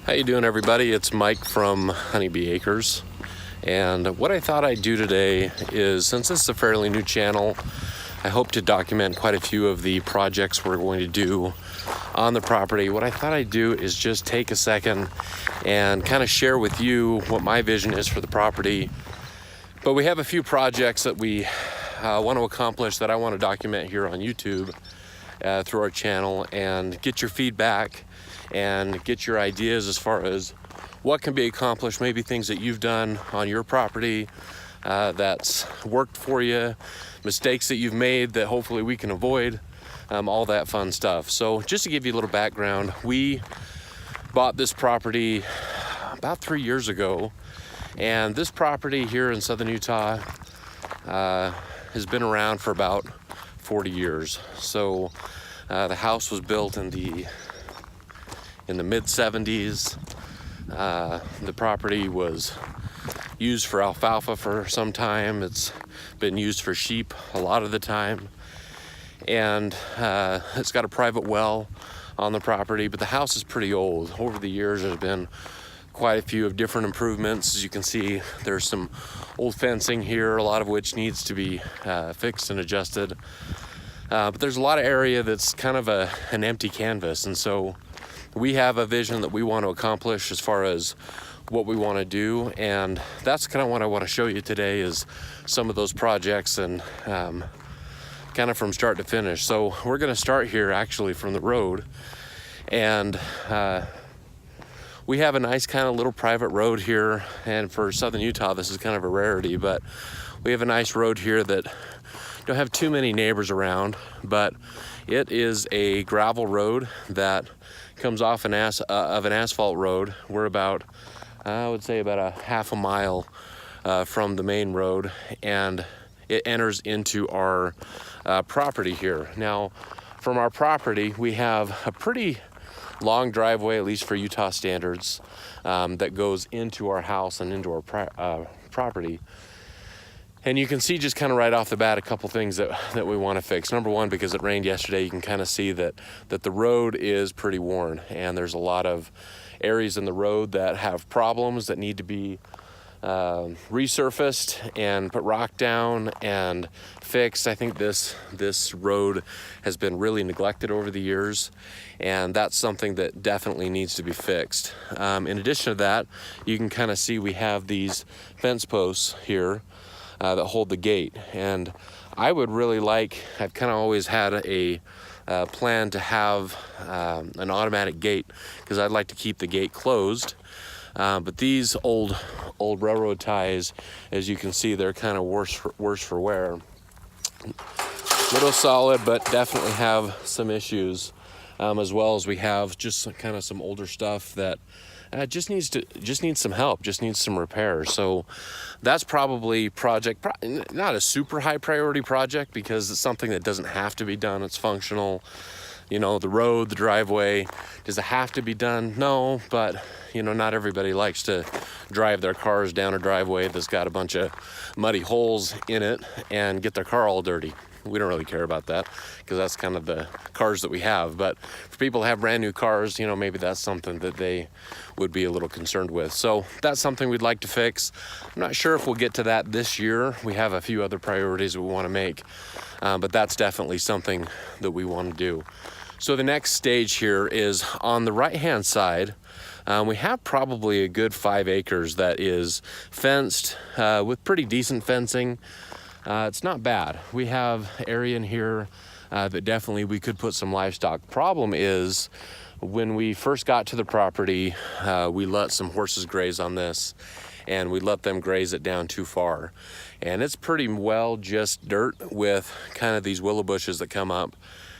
How you doing, everybody? It's Mike from Honeybee Acres, and what I thought I'd do today is, since this is a fairly new channel, I hope to document quite a few of the projects we're going to do on the property. What I thought I'd do is just take a second and kind of share with you what my vision is for the property. But we have a few projects that we want to accomplish that I want to document here on YouTube through our channel, and get your feedback and get your ideas as far as what can be accomplished, maybe things that you've done on your property that's worked for you, mistakes that you've made that hopefully we can avoid, all that fun stuff. So just to give you a little background, we bought this property about 3 years ago, and this property here in southern Utah has been around for about 40 years. So the house was built in the mid-70s. The property was used for alfalfa for some time. It's been used for sheep a lot of the time. And it's got a private well on the property, but the house is pretty old. Over the years, there's been quite a few of different improvements. As you can see, there's some old fencing here, a lot of which needs to be fixed and adjusted. But there's a lot of area that's kind of an empty canvas, and so we have a vision that we want to accomplish as far as what we want to do, and that's kind of what I want to show you today, is some of those projects, and kind of from start to finish. So we're going to start here actually from the road, and we have a nice kind of little private road here, and for southern Utah this is kind of a rarity, but we have a nice road here that don't have too many neighbors around, but it is a gravel road that comes off of an asphalt road. We're about, I would say about a half a mile from the main road, and it enters into our property here. Now, from our property, we have a pretty long driveway, at least for Utah standards, that goes into our house and into our property. And you can see just kind of right off the bat a couple things that we want to fix. Number one, because it rained yesterday, you can kind of see that the road is pretty worn, and there's a lot of areas in the road that have problems that need to be resurfaced and put rock down and fixed. I think this road has been really neglected over the years, and that's something that definitely needs to be fixed. In addition to that, you can kind of see we have these fence posts here that hold the gate, and I would really like, I've kind of always had a plan to have an automatic gate, because I'd like to keep the gate closed, but these old railroad ties, as you can see, they're kind of worse for wear. Little solid, but definitely have some issues, as well as we have just kind of some older stuff that just needs some help, just needs some repair. So that's probably not a super high priority project, because it's something that doesn't have to be done. It's functional. You know, the road, the driveway, does it have to be done? No, but you know, not everybody likes to drive their cars down a driveway that's got a bunch of muddy holes in it and get their car all dirty. We don't really care about that, because that's kind of the cars that we have. But for people who have brand new cars, you know, maybe that's something that they would be a little concerned with. So that's something we'd like to fix. I'm not sure if we'll get to that this year. We have a few other priorities we want to make, but that's definitely something that we want to do. So the next stage here is on the right-hand side. We have probably a good 5 acres that is fenced with pretty decent fencing. It's not bad. We have area in here that definitely we could put some livestock. Problem is, when we first got to the property, we let some horses graze on this, and we let them graze it down too far. And it's pretty well just dirt with kind of these willow bushes that come up,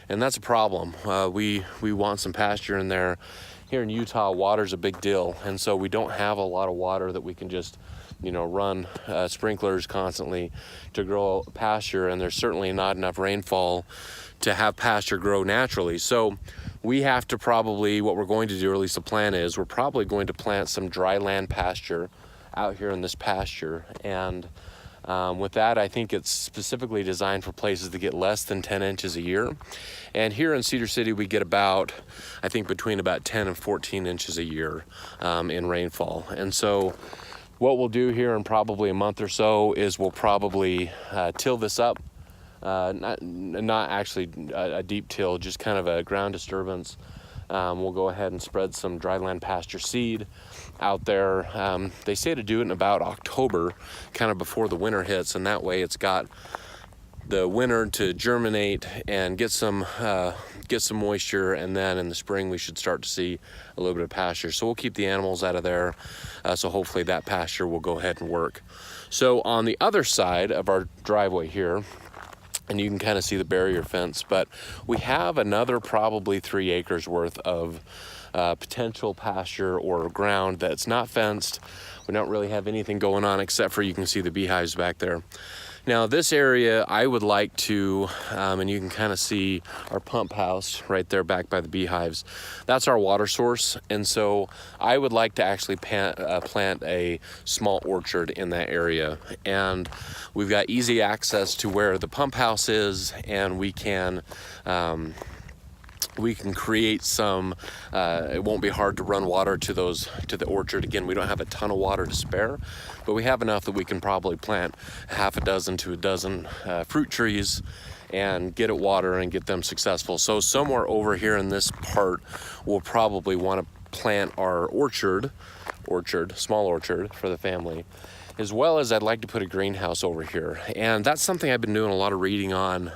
and that's a problem. We want some pasture in there. Here in Utah, water's a big deal, and so we don't have a lot of water that we can just, you know, run sprinklers constantly to grow pasture, and there's certainly not enough rainfall to have pasture grow naturally. So we have to probably, what we're going to do, or at least the plan is, we're probably going to plant some dry land pasture out here in this pasture, and With that, I think it's specifically designed for places that get less than 10 inches a year. And here in Cedar City, we get about, I think, between about 10 and 14 inches a year in rainfall. And so what we'll do here in probably a month or so is we'll probably till this up. Not actually a deep till, just kind of a ground disturbance. We'll go ahead and spread some dryland pasture seed out there. They say to do it in about October, kind of before the winter hits, and that way it's got the winter to germinate and get some moisture, and then in the spring we should start to see a little bit of pasture. So we'll keep the animals out of there, so hopefully that pasture will go ahead and work. So on the other side of our driveway here, and you can kind of see the barrier fence, but we have another probably 3 acres worth of potential pasture or ground that's not fenced. We don't really have anything going on except for, you can see the beehives back there. Now this area I would like to, and you can kind of see our pump house right there back by the beehives. That's our water source, and so I would like to actually plant a small orchard in that area. And we've got easy access to where the pump house is, and we can create some, it won't be hard to run water to the orchard. Again, we don't have a ton of water to spare, but we have enough that we can probably plant half a dozen to a dozen fruit trees and get it water and get them successful. So somewhere over here in this part, we'll probably want to plant our orchard, small orchard for the family, as well as I'd like to put a greenhouse over here. And that's something I've been doing a lot of reading on.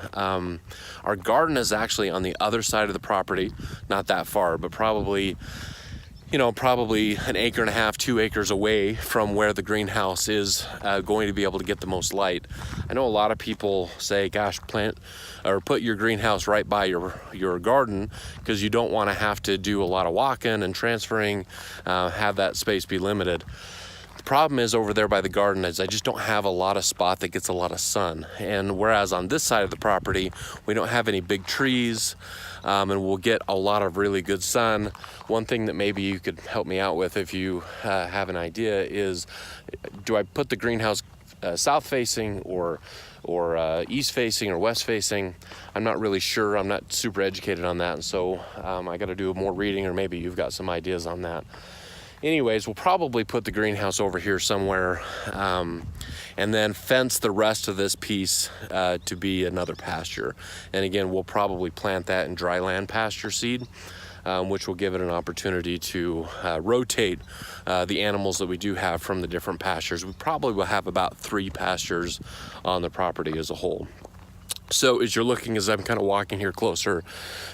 Our garden is actually on the other side of the property, not that far, but probably an acre and a half, 2 acres away from where the greenhouse is going to be able to get the most light. I know a lot of people say, gosh, plant or put your greenhouse right by your garden, because you don't want to have to do a lot of walking and transferring, have that space be limited. The problem is over there by the garden is I just don't have a lot of spot that gets a lot of sun. And whereas on this side of the property, we don't have any big trees, and we'll get a lot of really good sun. One thing that maybe you could help me out with, if you have an idea, is do I put the greenhouse south facing or east facing or west facing? I'm not really sure. I'm not super educated on that. And so I got to do more reading, or maybe you've got some ideas on that. Anyways, we'll probably put the greenhouse over here somewhere, and then fence the rest of this piece to be another pasture. And again, we'll probably plant that in dryland pasture seed, which will give it an opportunity to rotate the animals that we do have from the different pastures. We probably will have about 3 pastures on the property as a whole. So as you're looking, as I'm kind of walking here closer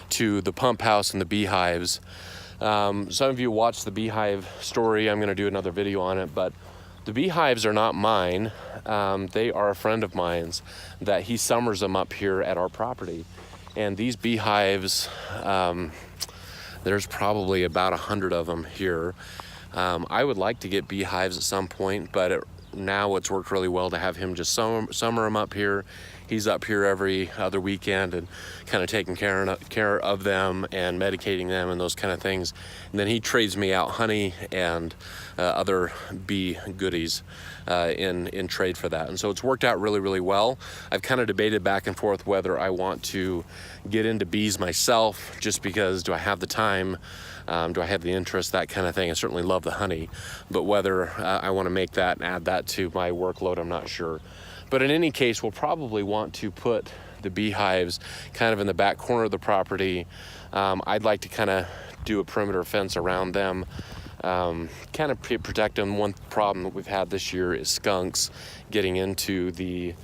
to the pump house and the beehives, some of you watched the beehive story. I'm going to do another video on it, but the beehives are not mine. They are a friend of mine's that he summers them up here at our property. And these beehives, there's probably about 100 of them here. I would like to get beehives at some point, but now it's worked really well to have him just summer them up here. He's up here every other weekend and kind of taking care of them and medicating them and those kind of things. And then he trades me out honey and other bee goodies in trade for that. And so it's worked out really, really well. I've kind of debated back and forth whether I want to get into bees myself, just because do I have the time? Do I have the interest, that kind of thing. I certainly love the honey, but whether I want to make that and add that to my workload, I'm not sure. But in any case, we'll probably want to put the beehives kind of in the back corner of the property. I'd like to kind of do a perimeter fence around them, kind of protect them. One problem that we've had this year is skunks getting into the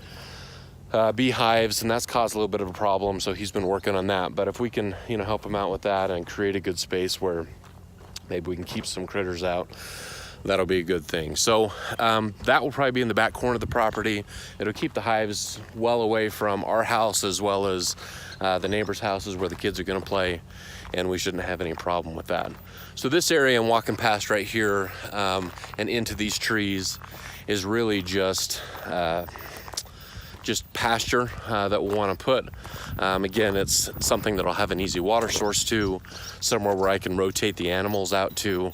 beehives, and that's caused a little bit of a problem, so he's been working on that. But if we can, help him out with that and create a good space where maybe we can keep some critters out, that'll be a good thing. So that will probably be in the back corner of the property. It'll keep the hives well away from our house, as well as the neighbors' houses where the kids are going to play, and we shouldn't have any problem with that. So this area I'm walking past right here and into these trees is really just pasture that we'll want to put. Again, it's something that'll have an easy water source to, somewhere where I can rotate the animals out to.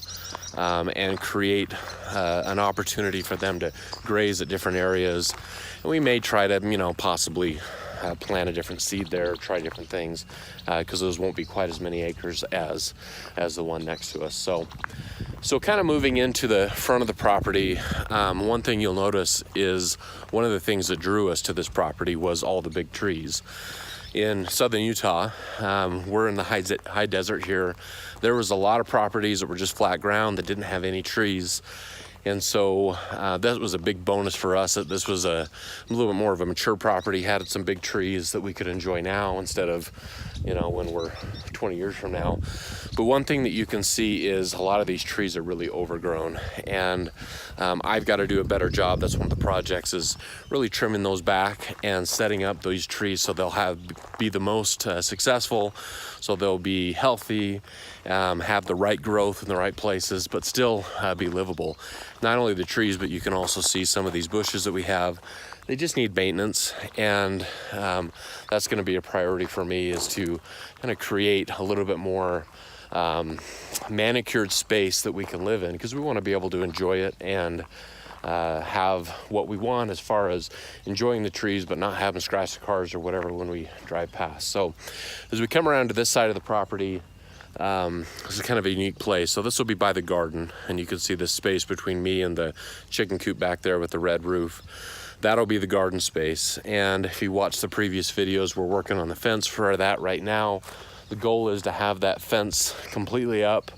and create an opportunity for them to graze at different areas. And we may try to, possibly plant a different seed there, try different things, because those won't be quite as many acres as the one next to us. So kind of moving into the front of the property, one thing you'll notice is one of the things that drew us to this property was all the big trees. In southern Utah, we're in the high desert here. There was a lot of properties that were just flat ground that didn't have any trees. And so that was a big bonus for us, that this was a little bit more of a mature property, had some big trees that we could enjoy now instead of, when we're 20 years from now. But one thing that you can see is a lot of these trees are really overgrown, and I've got to do a better job. That's one of the projects, is really trimming those back and setting up these trees so they'll be the most successful, so they'll be healthy, have the right growth in the right places, but still be livable. Not only the trees, but you can also see some of these bushes that we have. They just need maintenance, and that's going to be a priority for me, is to kind of create a little bit more manicured space that we can live in, because we want to be able to enjoy it and have what we want as far as enjoying the trees, but not having scratch the cars or whatever when we drive past. So as we come around to this side of the property, this is kind of a unique place. So this will be by the garden, and you can see the space between me and the chicken coop back there with the red roof. That'll be the garden space. And if you watch the previous videos, we're working on the fence for that right now. The goal is to have that fence completely up.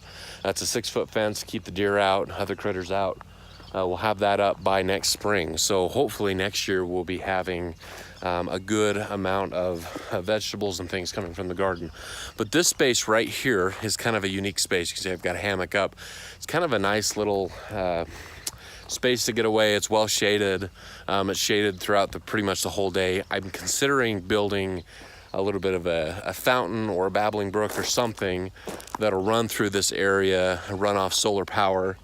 That's a 6-foot fence, keep the deer out, other critters out. We'll have that up by next spring. So hopefully next year we'll be having a good amount of vegetables and things coming from the garden. But this space right here is kind of a unique space. You can see I've got a hammock up. It's kind of a nice little space to get away. It's well shaded. It's shaded throughout pretty much the whole day. I'm considering building a little bit of a fountain or a babbling brook or something that'll run through this area, run off solar power.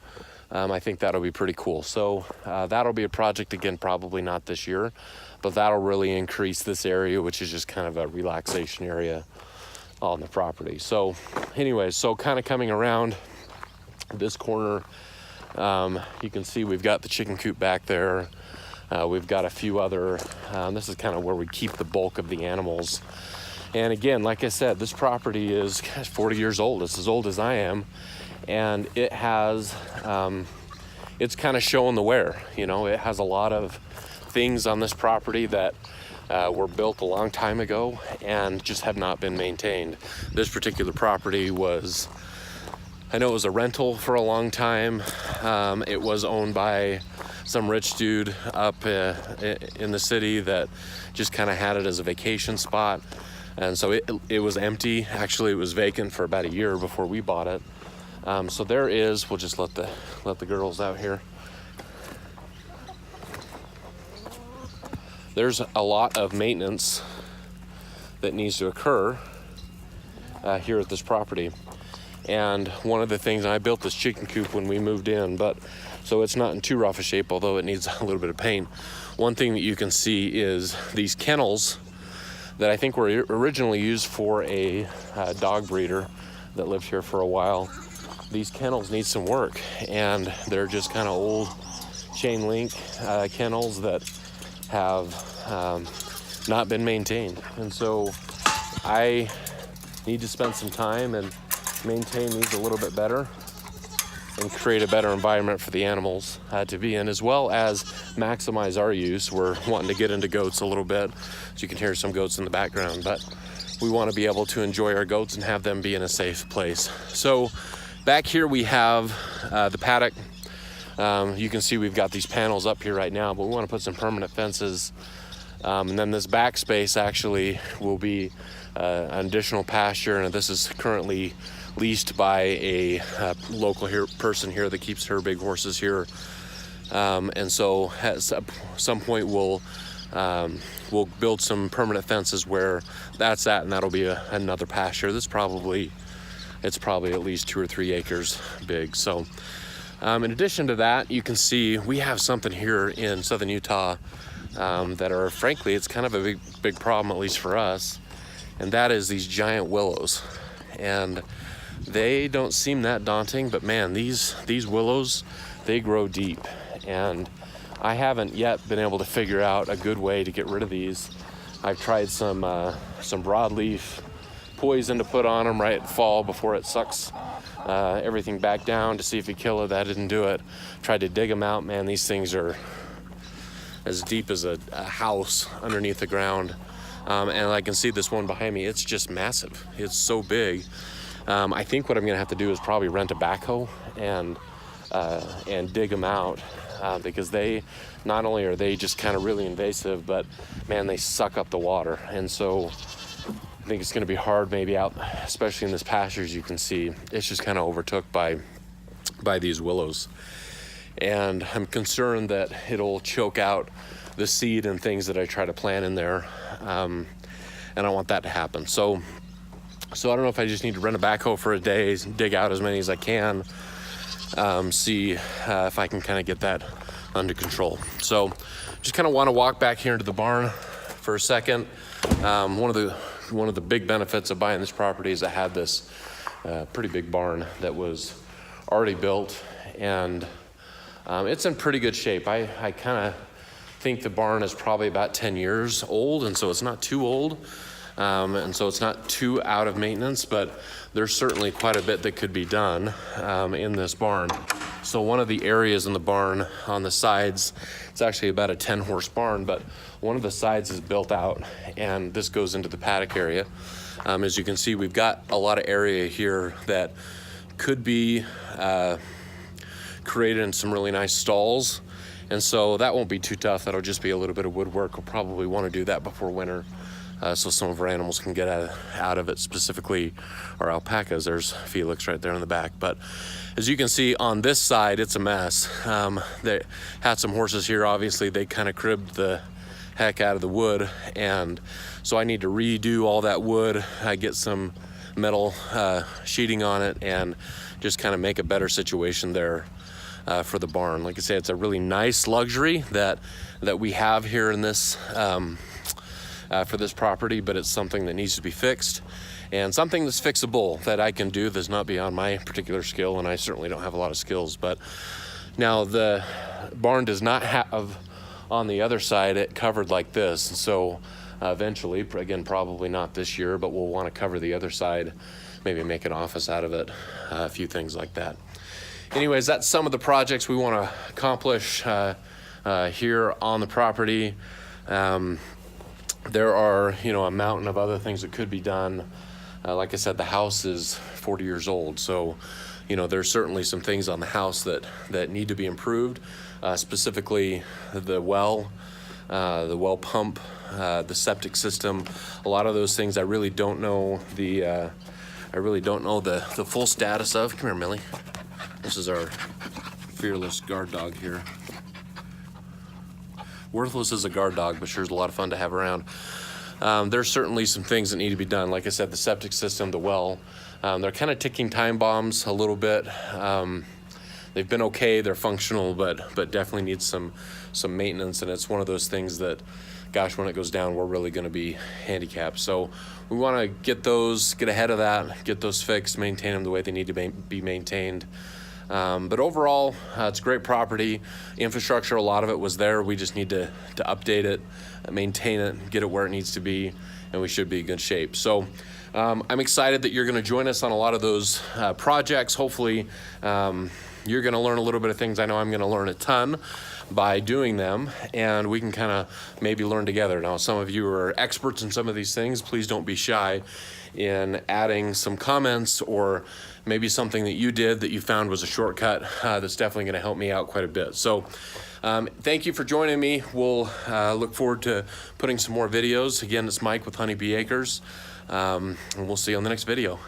I think that'll be pretty cool. So that'll be a project, again, probably not this year, but that'll really increase this area, which is just kind of a relaxation area on the property. So anyways, so kind of coming around this corner, you can see we've got the chicken coop back there. We've got a few other, this is kind of where we keep the bulk of the animals. And again, like I said, this property is 40 years old. It's as old as I am. And it has, it's kind of showing the wear. It has a lot of things on this property that were built a long time ago and just have not been maintained. This particular property was, I know it was a rental for a long time. It was owned by some rich dude up in the city that just kind of had it as a vacation spot. And so it was empty. Actually, it was vacant for about a year before we bought it. So there is, we'll just let the girls out here. There's a lot of maintenance that needs to occur here at this property. And one of the things, and I built this chicken coop when we moved in, but so it's not in too rough a shape, although it needs a little bit of paint. One thing that you can see is these kennels that I think were originally used for a dog breeder that lived here for a while. These kennels need some work, and they're just kind of old chain link kennels that have not been maintained. And so I need to spend some time and maintain these a little bit better and create a better environment for the animals to be in, as well as maximize our use. We're wanting to get into goats a little bit, so you can hear some goats in the background, but we want to be able to enjoy our goats and have them be in a safe place. So back here we have the paddock. You can see we've got these panels up here right now, but we want to put some permanent fences. And then this back space actually will be an additional pasture, and this is currently leased by a local person here that keeps her big horses here. And so at some point we'll build some permanent fences where that's at, and that'll be another pasture. It's probably at least 2 or 3 acres big. So in addition to that, you can see we have something here in southern Utah that are, frankly, it's kind of a big problem, at least for us, and that is these giant willows. And they don't seem that daunting, but man, these willows, they grow deep, and I haven't yet been able to figure out a good way to get rid of these. I've tried some broadleaf poison to put on them right at fall before it sucks everything back down to see if it kill it. That didn't do it. Tried to dig them out. Man, these things are as deep as a house underneath the ground. And I can see this one behind me. It's just massive. It's so big. I think what I'm gonna have to do is probably rent a backhoe and dig them out, because they, not only are they just kind of really invasive, but man, they suck up the water. And so I think it's gonna be hard maybe out, especially in this pasture. As you can see, it's just kind of overtook by these willows. And I'm concerned that it'll choke out the seed and things that I try to plant in there. And I don't want that to happen. So I don't know if I just need to rent a backhoe for a day, dig out as many as I can, see if I can kind of get that under control. So just kind of want to walk back here into the barn for a second. One of the big benefits of buying this property is I had this pretty big barn that was already built, and it's in pretty good shape. I kind of think the barn is probably about 10 years old, and so it's not too old. And so it's not too out of maintenance, but there's certainly quite a bit that could be done in this barn. So one of the areas in the barn on the sides, it's actually about a 10-horse barn, but one of the sides is built out, and this goes into the paddock area. As you can see, we've got a lot of area here that could be created in some really nice stalls. And so that won't be too tough. That'll just be a little bit of woodwork. We'll probably want to do that before winter. So some of our animals can get out of it, specifically our alpacas. There's Felix right there in the back. But as you can see on this side, it's a mess. They had some horses here. Obviously, they kind of cribbed the heck out of the wood. And so I need to redo all that wood. I get some metal sheeting on it and just kind of make a better situation there for the barn. Like I say, it's a really nice luxury that we have here in this for this property, but it's something that needs to be fixed, and something that's fixable that I can do that's not beyond my particular skill, and I certainly don't have a lot of skills. But now the barn does not have on the other side it covered like this, and so eventually, again, probably not this year, but we'll want to cover the other side, maybe make an office out of it, a few things like that. Anyways, that's some of the projects we want to accomplish here on the property. There are, a mountain of other things that could be done. Like I said, the house is 40 years old, so there's certainly some things on the house that need to be improved. Specifically, the well pump, the septic system. A lot of those things I really don't know the full status of. Come here, Millie. This is our fearless guard dog here. Worthless as a guard dog, but sure is a lot of fun to have around. There's certainly some things that need to be done. Like I said, the septic system, the well, they're kind of ticking time bombs a little bit. They've been okay, they're functional, but definitely need some maintenance. And it's one of those things that, gosh, when it goes down, we're really going to be handicapped. So we want to get ahead of that, get those fixed, maintain them the way they need to be maintained. But overall, it's a great property. Infrastructure, a lot of it was there. We just need to update it, maintain it, get it where it needs to be, and we should be in good shape. So I'm excited that you're going to join us on a lot of those projects. Hopefully, you're going to learn a little bit of things. I know I'm going to learn a ton by doing them, and we can kind of maybe learn together. Now, some of you are experts in some of these things. Please don't be shy in adding some comments, or maybe something that you did that you found was a shortcut that's definitely going to help me out quite a bit. So thank you for joining me. We'll look forward to putting some more videos. Again, it's Mike with Honeybee Acres, and we'll see you on the next video.